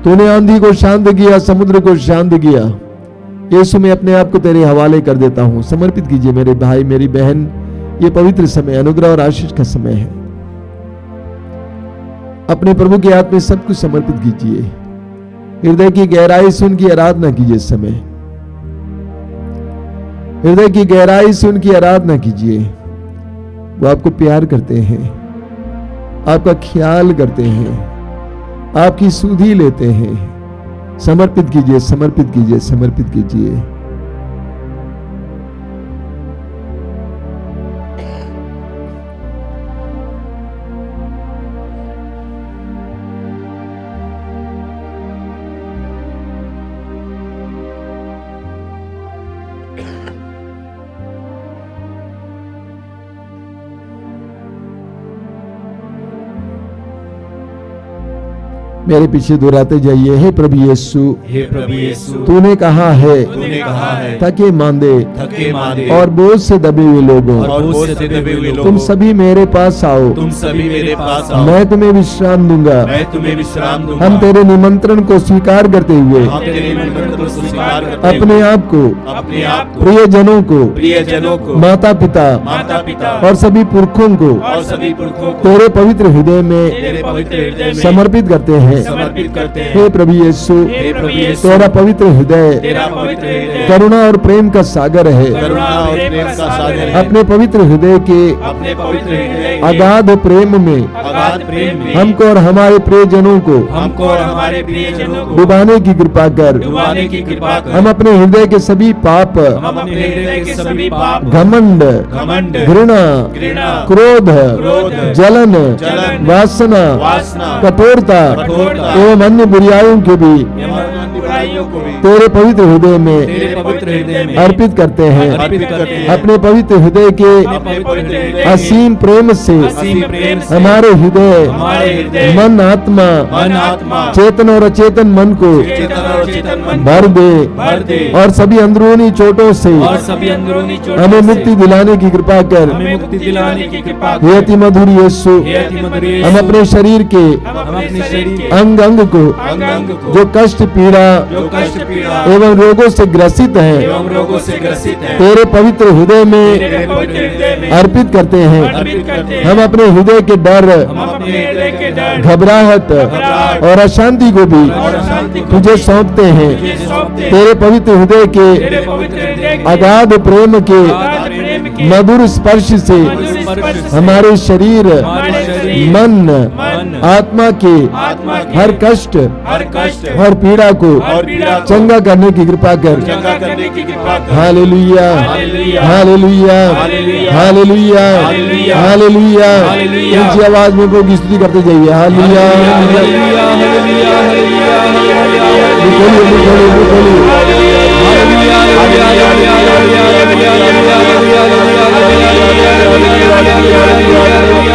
तूने आंधी को शांत किया, समुद्र को शांत किया। यीशु मैं अपने आप को तेरे हवाले कर देता हूं। समर्पित कीजिए मेरे भाई, मेरी बहन। ये पवित्र समय अनुग्रह और आशीष का समय है। अपने प्रभु के हाथ में सब कुछ समर्पित कीजिए। हृदय की गहराई से उनकी आराधना कीजिए। इस समय हृदय की गहराई से उनकी आराधना कीजिए। वो आपको प्यार करते हैं, आपका ख्याल करते हैं, आपकी सुधि लेते हैं। समर्पित कीजिए, समर्पित कीजिए, समर्पित कीजिए। मेरे पीछे दोहराते जाइए। हे प्रभु यीशु, हे प्रभु यीशु, तूने कहा है तूने कहा है थके मांदे थके मांदे और बोझ से दबे हुए लोगों, और बोझ से दबे हुए लोगों, तुम सभी मेरे पास आओ, तुम सभी मेरे पास आओ, मैं तुम्हें विश्राम दूंगा। मैं तुम्हें विश्राम दूंगा। हम तेरे निमंत्रण को स्वीकार करते हुए हम तेरे निमंत्रण को स्वीकार करते अपने हुए आप को, अपने आप को, प्रियजनों को, प्रियजनों को, माता पिता माता पिता और सभी पुरखों को और सभी पुरखों को तेरे पवित्र हृदय में तेरे पवित्र हृदय में समर्पित करते हैं। समर्पित करते हैं। हे प्रभु यीशु, हे प्रभु यीशु, तेरा पवित्र हृदय तेरा पवित्र हृदय करुणा और प्रेम का सागर है। करुणा और प्रेम का सागर है। अपने पवित्र हृदय के अपने पवित्र हृदय के अगाध प्रेम में अगाध प्रेम में हमको और हमारे प्रियजनों को हमको और हमारे प्रियजनों को डुबाने की कृपा कर। डुबाने की कृपा कर। हम अपने हृदय के सभी पाप, हम अपने हृदय के सभी पाप, घमंड, घमंड, घृणा, घृणा, क्रोध, क्रोध, जलन, जलन, वासना, वासना, कठोरता कठोरता एवं अन्य बुराइयों के भी एवं बुराइयों को भी तेरे पवित्र हृदय में तेरे पवित्र हृदय में अर्पित करते हैं। अर्पित करते हैं। अपने पवित्र हृदय के अपने पवित्र हृदय के असीम प्रेम से असीम प्रेम से हमारे हृदय, हमारे हृदय, मन, आत्मा, मन, आत्मा, चेतन और अचेतन मन को चेतन और चेतन मन भर भर दे दे और सभी अंदरूनी चोटों से और सभी अंदरूनी चोटों हमें से मुक्ति दिलाने की कृपा कर। हमें मुक्ति दिलाने की कृपा हे कर। अति मधुर यीशु, हे अति मधुर यीशु, हम अपने शरीर के हम अपने शरीर के अंग अंग को अंग अंग को जो कष्ट, पीड़ा जो कष्ट, पीड़ा एवं रोगों से ग्रसित हैं एवं रोगों से ग्रसित है तेरे पवित्र हृदय में तेरे पवित्र हृदय में अर्पित करते हैं। अर्पित करते हैं। हम अपने हृदय के डर, हम अपने हृदय के डर, घबराहट घबराहट और अशांति को भी और अशांति को तुझे सौंपते हैं। तुझे सौंपते हैं। तेरे पवित्र हृदय तेरे के पवित्र हृदय के अगाध प्रेम के अगाध प्रेम के मधुर स्पर्श से स्पर्श से हमारे शरीर, हमारे शरीर, मन, मन, आत्मा के आत्मा के हर कष्ट हर कष्ट और पीड़ा को और पीड़ा को चंगा करने की कृपा कर। चंगा करने की कृपा कर। Hallelujah, hallelujah, hallelujah, hallelujah, hallelujah, hallelujah, hallelujah. Hallelujah. ऊंची आवाज में प्रभु की स्तुति करते जाइए। Hallelujah, hallelujah, hallelujah, hallelujah, hallelujah, बोलिए, बोलिए, बोलिए। Hallelujah, hallelujah, hallelujah, hallelujah, hallelujah, hallelujah, hallelujah,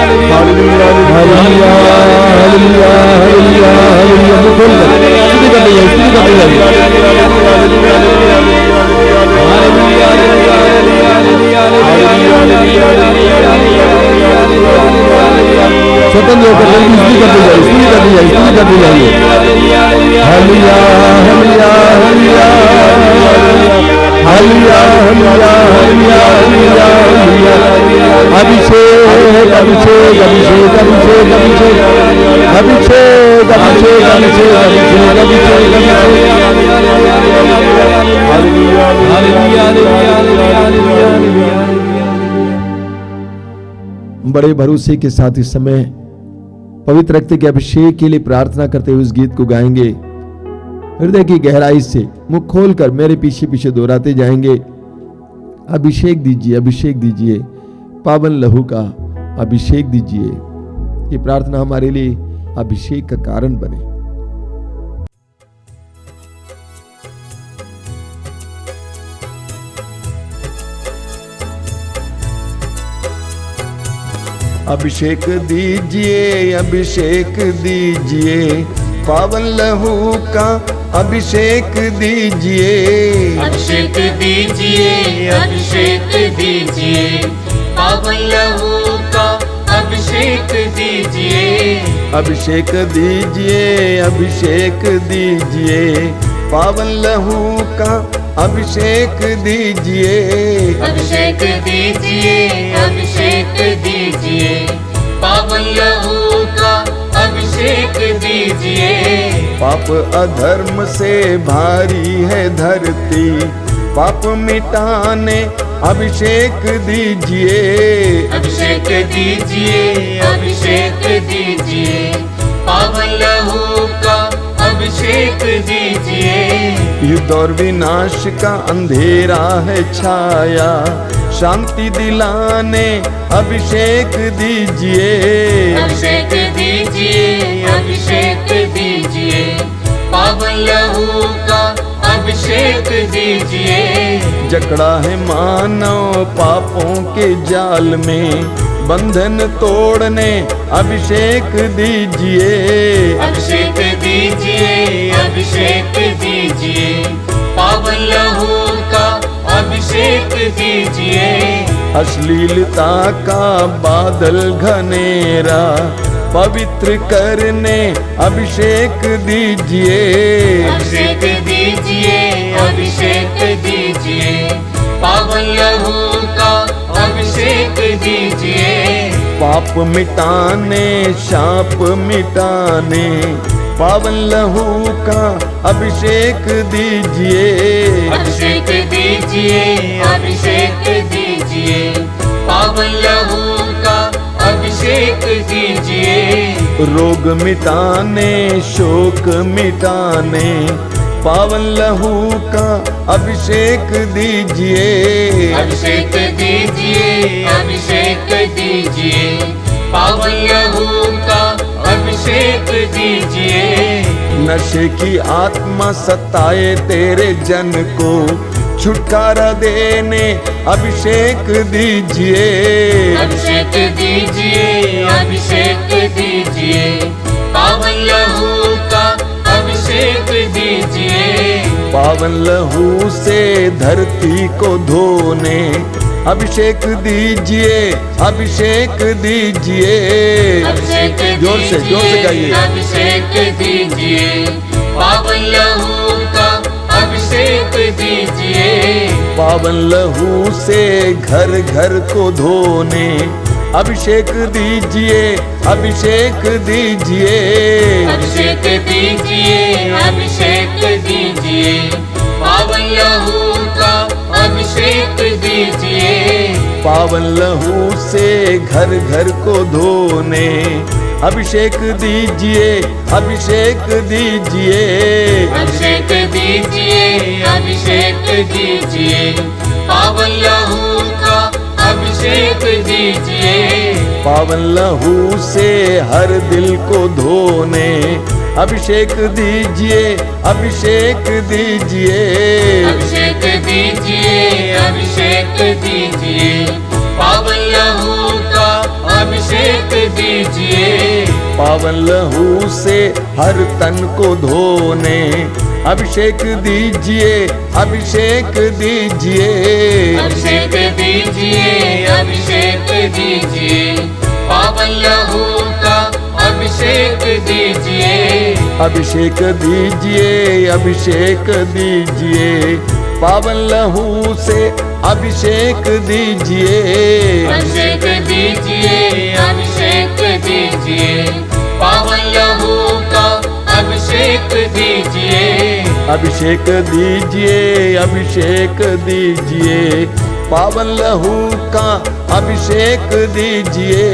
hallelujah, hallelujah, hallelujah, hallelujah. बोलिए, स्तुति करते जाइए, स्तुति करते जाइए। स्वतंत्र होकर जल्दी स्तुति करते जाइए, स्तुति करते जाइए, स्तुति करते जाइए। Hallelujah, hallelujah, hallelujah, hallelujah, hallelujah, hallelujah, hallelujah, hallelujah. अभिषेक, अभिषेक, अभिषेक, अभिषेक, अभिषेक, अभिषेक, अभिषेक, अभिषेक, अभिषेक, बड़े भरोसे के साथ इस समय पवित्र रक्त के अभिषेक के लिए प्रार्थना करते हुए इस गीत को गाएंगे। हृदय की गहराई से मुख खोलकर मेरे पीछे पीछे दोहराते जाएंगे। अभिषेक दीजिए, अभिषेक दीजिए, पावन लहू का अभिषेक दीजिए। ये प्रार्थना हमारे लिए अभिषेक का कारण बने। अभिषेक दीजिए, अभिषेक दीजिए, पावन लहू का अभिषेक दीजिए। अभिषेक दीजिए, अभिषेक दीजिए, पावन लहू का अभिषेक दीजिए। अभिषेक दीजिए, अभिषेक दीजिए, पावन लहू का अभिषेक दीजिए। अभिषेक दीजिए, अभिषेक दीजिए, पावन लहू का अभिषेक दीजिए। पाप अधर्म से भारी है धरती, पाप मिटाने अभिषेक दीजिए। अभिषेक दीजिए, अभिषेक दीजिए, पावन लहू का अभिषेक दीजिए। युद्ध और विनाश का अंधेरा है छाया, शांति दिलाने अभिषेक दीजिए। अभिषेक दीजिए, अभिषेक दीजिए, पावन लहू का अभिषेक दीजिए। जकड़ा है मानव पापों के जाल में, बंधन तोड़ने अभिषेक दीजिए। अभिषेक दीजिए, अभिषेक दीजिए, पावन लहू का अभिषेक दीजिए। अश्लीलता का बादल घनेरा पवित्र करने अभिषेक दीजिए। अभिषेक दीजिए, अभिषेक दीजिए, पावन लहू का अभिषेक दीजिए। पाप मिटाने शाप मिटाने पावन लहू का अभिषेक दीजिए। अभिषेक दीजिए, अभिषेक दीजिए, पावन लहू का अभिषेक दीजिए। रोग मिटाने शोक मिटाने पावन लहू का अभिषेक दीजिए। अभिषेक दीजिए, अभिषेक दीजिए, पावन लहू का अभिषेक दीजिए। नशे की आत्मा सताए तेरे जन को छुटकारा देने अभिषेक दीजिए। अभिषेक दीजिए, अभिषेक दीजिए, पावन लहू का अभिषेक दीजिए। पावन लहू से धरती को धोने अभिषेक दीजिए, अभिषेक दीजिए। अभिषेक जोर से गाइए। अभिषेक दीजिए, पावन लहू का अभिषेक दीजिए। पावन लहू से घर घर को धोने अभिषेक दीजिए, अभिषेक दीजिए। अभिषेक दीजिए, अभिषेक दीजिए, पावन लहू का अभिषेक दीजिए। पावन लहू से घर घर को धोने अभिषेक दीजिए, अभिषेक दीजिए। अभिषेक दीजिए, अभिषेक दीजिए, पावन लहू का अभिषेक दीजिए। पावन लहू से हर दिल को धोने अभिषेक दीजिए, अभिषेक दीजिए। अभिषेक दीजिए, अभिषेक दीजिए, पावन लहू का अभिषेक दीजिए। पावन लहू से हर तन को धोने अभिषेक दीजिए, अभिषेक दीजिए। अभिषेक दीजिए, अभिषेक दीजिए, पावन लहू का अभिषेक दीजिए। अभिषेक दीजिए, अभिषेक दीजिए, पावन लहू से अभिषेक दीजिए। अभिषेक दीजिए, अभिषेक दीजिए, पावन लहू का अभिषेक दीजिए। अभिषेक दीजिए, अभिषेक दीजिए, पावन लहू का अभिषेक दीजिए।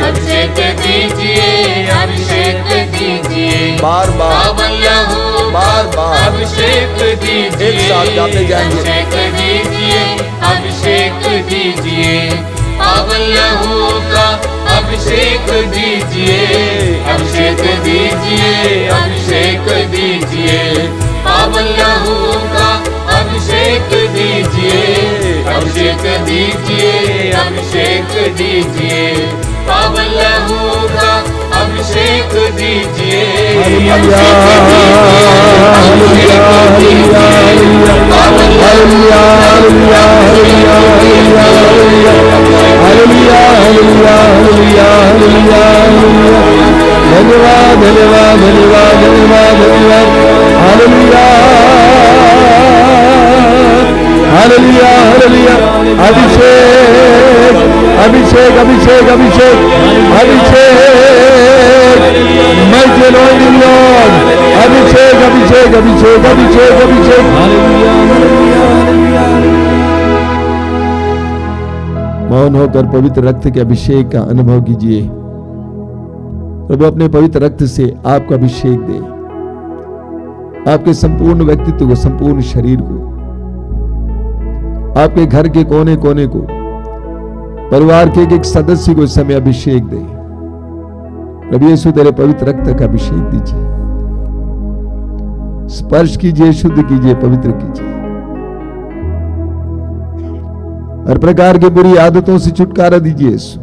अभिषेक दीजिए, अभिषेक दीजिए, बार बार पावन लहू बार बार अभिषेक दीजिए। एक साथ गाते जाएंगे। अभिषेक दीजिए, अभिषेक दीजिए, पावन लहू का अभिषेक दीजिए। अभिषेक दीजिए, अभिषेक दीजिए, पावन लहू का अभिषेक दीजिए। अभिषेक दीजिए, अभिषेक दीजिए, पावन लहू का अभिषेक दीजिए। धन्यवाद धन्यवाद धन्यवाद धन्यवाद धन्यवाद। Hallelujah hallelujah hallelujah. अभिषेक अभिषेक अभिषेक अभिषेक अभिषेक। Mighty anointing Lord, अभिषेक अभिषेक अभिषेक अभिषेक अभिषेक। मौन होकर पवित्र रक्त के अभिषेक का अनुभव कीजिए। प्रभु अपने पवित्र रक्त से आपका अभिषेक दे, आपके संपूर्ण व्यक्तित्व को, संपूर्ण शरीर को, आपके घर के कोने कोने को, परिवार के एक सदस्य को इस समय अभिषेक दे। प्रभु यीशु तेरे पवित्र रक्त का अभिषेक दीजिए, स्पर्श कीजिए, शुद्ध कीजिए, पवित्र कीजिए। हर प्रकार की बुरी आदतों से छुटकारा दीजिए यीशु।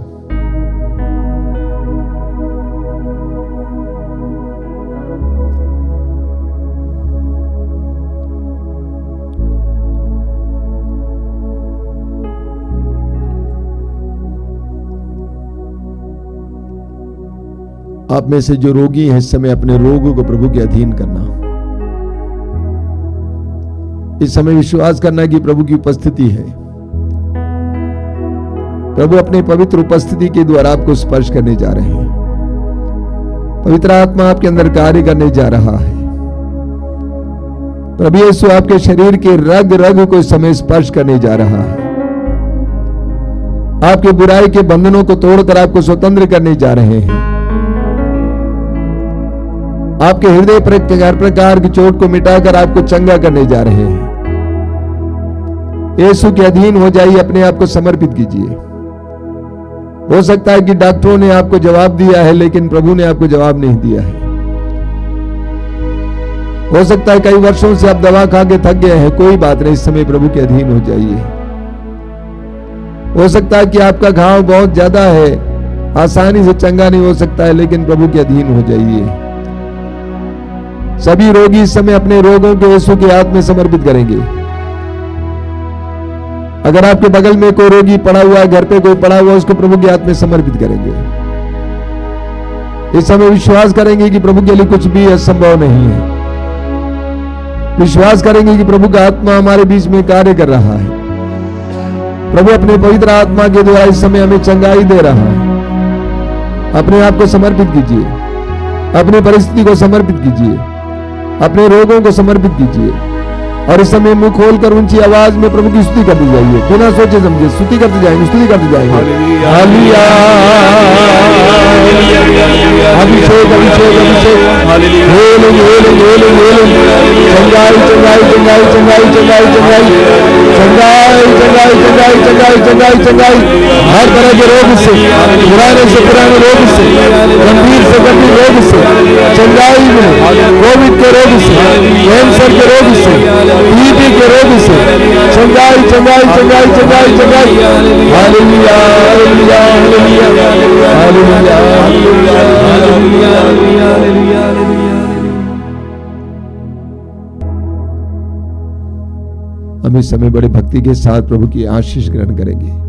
आप में से जो रोगी हैं इस समय अपने रोगों को प्रभु के अधीन करना, इस समय विश्वास करना कि प्रभु की उपस्थिति है। प्रभु अपने पवित्र उपस्थिति के द्वारा आपको स्पर्श करने जा रहे हैं। पवित्र आत्मा आपके अंदर कार्य करने जा रहा है। प्रभु यीशु आपके शरीर के रग रग को इस समय स्पर्श करने जा रहा है। आपके बुराई के बंधनों को तोड़कर आपको स्वतंत्र करने जा रहे हैं। आपके हृदय पर हर प्रकार की चोट को मिटाकर आपको चंगा करने जा रहे हैं। यीशु के अधीन हो जाइए, अपने आप को समर्पित कीजिए। हो सकता है कि डॉक्टरों ने आपको जवाब दिया है, लेकिन प्रभु ने आपको जवाब नहीं दिया है। हो सकता है कई वर्षों से आप दवा खा के थक गए हैं, कोई बात नहीं, इस समय प्रभु के अधीन हो जाइए। हो सकता है कि आपका घाव बहुत ज्यादा है, आसानी से चंगा नहीं हो सकता है, लेकिन प्रभु के अधीन हो जाइए। सभी रोगी इस समय अपने रोगों को यीशु के हाथ में समर्पित करेंगे। अगर आपके बगल में कोई रोगी पड़ा हुआ है, घर पे कोई पड़ा हुआ है, उसको प्रभु के हाथ में समर्पित करेंगे। इस समय विश्वास करेंगे कि प्रभु के लिए कुछ भी असंभव नहीं है। विश्वास करेंगे कि प्रभु का आत्मा हमारे बीच में कार्य कर रहा है। प्रभु अपने पवित्र आत्मा के द्वारा इस समय हमें चंगाई दे रहा है। अपने आप को समर्पित कीजिए, अपनी परिस्थिति को समर्पित कीजिए, अपने रोगों को समर्पित कीजिए और इस समय मुंह खोलकर ऊंची आवाज में प्रभु की स्तुति करते जाइए। बिना सोचे समझे स्तुति करते जाएंगे, स्तुति करते जाएंगे। हालेलुया, अभिषेक अभिषेक अभिषेक, चंगाई चंगाई चंगाई चंगाई चंगाई चंगाई चंगाई चंगाई चंगाई चंगाई चंगाई, हर तरह के रोग से, पुराने रोग से, गंभीर से गंभीर रोग से, चंगाई में, कोविड के रोग से, कैंसर के रोग से, टीबी के रोग से, चंगाई चंगाई चंगाई चंगाई चंगाई। Hallelujah hallelujah hallelujah hallelujah hallelujah hallelujah hallelujah. हम इस समय बड़े भक्ति के साथ प्रभु की आशीष ग्रहण करेंगे।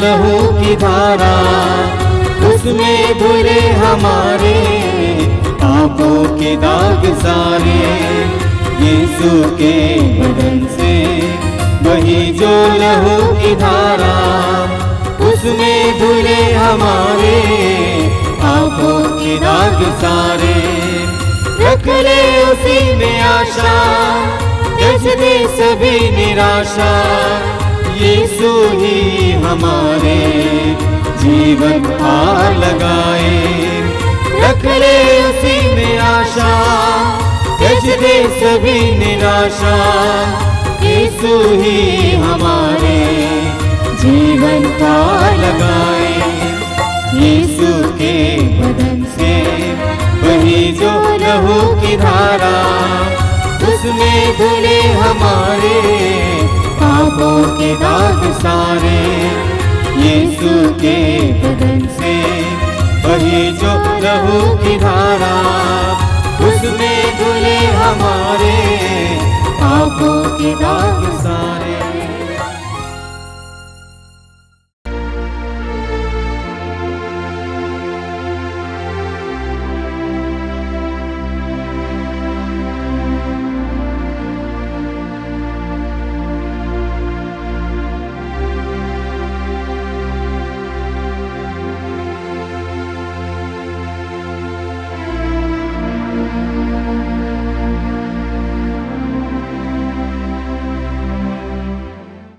लहू की धारा, उसमें धुले हमारे पापों के दाग सारे। यीशु के बदन से वही जो लहू की धारा, उसमें धुले हमारे पापों के दाग सारे। रख ले उसी में आशा, त्यज दे सभी निराशा। यीशु ही हमारे जीवन पार लगाए। रख ले उसी में आशा, त्यज दे सभी निराशा। यीशु ही हमारे जीवन पार लगाए। यीशु के बदन से वही जो लहू की धारा, उसमें धुले हमारे पापों के दाग सारे। यीशु के बदन से वही जो लहू की धारा, उसमें धुले हमारे पापों के दाग सारे।